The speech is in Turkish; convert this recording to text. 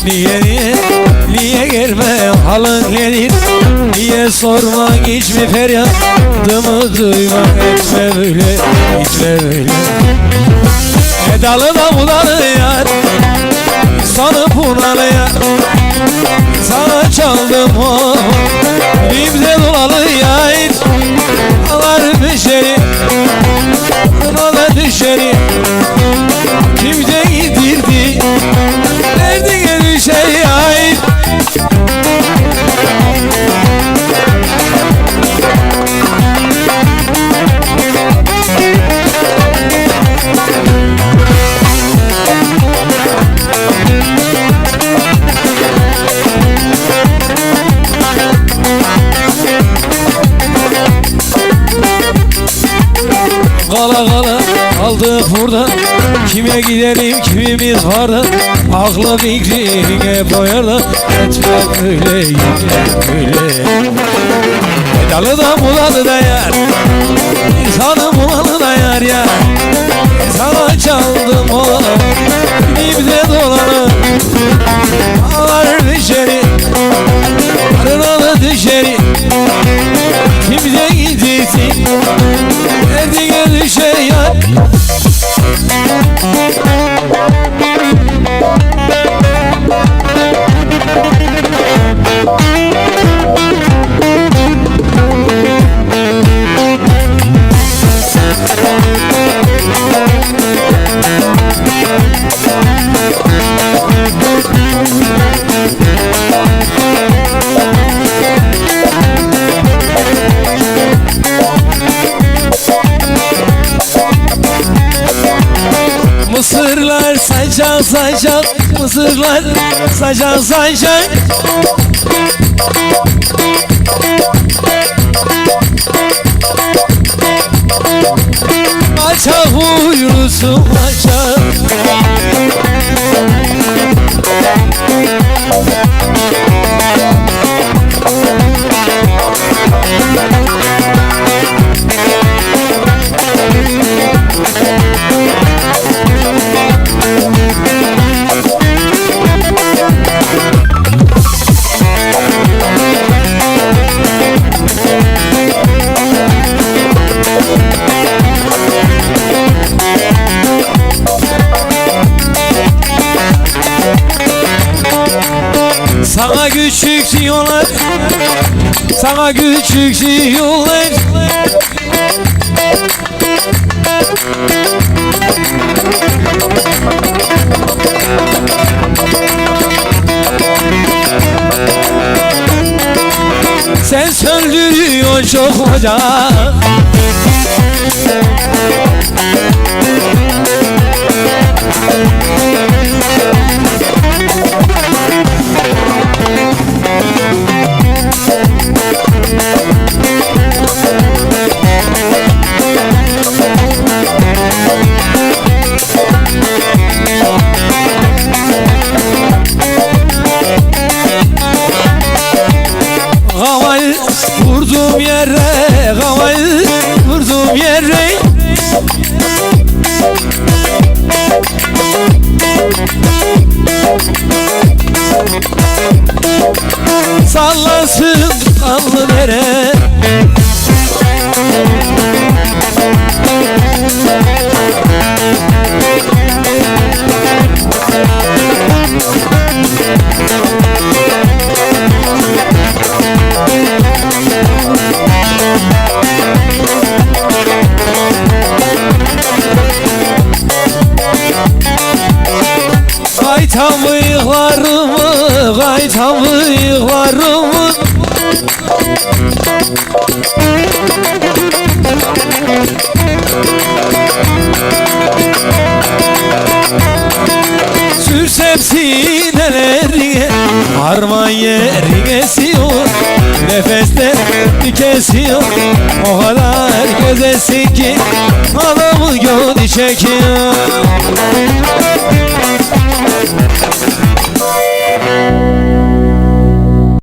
Niye gelme halın nedir? Niye sorma hiç mi feryadımı duymak? Etme böyle, etme böyle. Dalı da budalı yar, sanıp bunalı yar. Sana çaldım o dibde dolalı yar. Ağlar düşeri, ağlar düşeri. Kimde gidirdi, derdine düşer yar. Kala kala kaldık burada. Kime gidelim kimimiz var da aklı fikrine boyar da etme böyle yine böyle. Dalı da bulalı da yar, insanı bulalı da yar ya. Sana çaldım o dibde dolanı. Ağlar düşeri, arınalı düşeri. Kimde gidersin, derdine düşer yar. Mısırlar sancak sancak, mısırlar sancak sancak. Açak uyursun açak. Sana küçük diyorlar, sana küçük diyorlar. Sen söndürüyorsun çok ocak. Havayı vurdum yere, havayı vurdum yere. Sallasın kanlı dere. Kaytan bıyıklarımı, kaytan bıyıklarımı. Sürsem sinelerine, harman yerine esiyor. Nefesler kesiyor, o kadar güzelsin ki adamı gönlü çekiyor.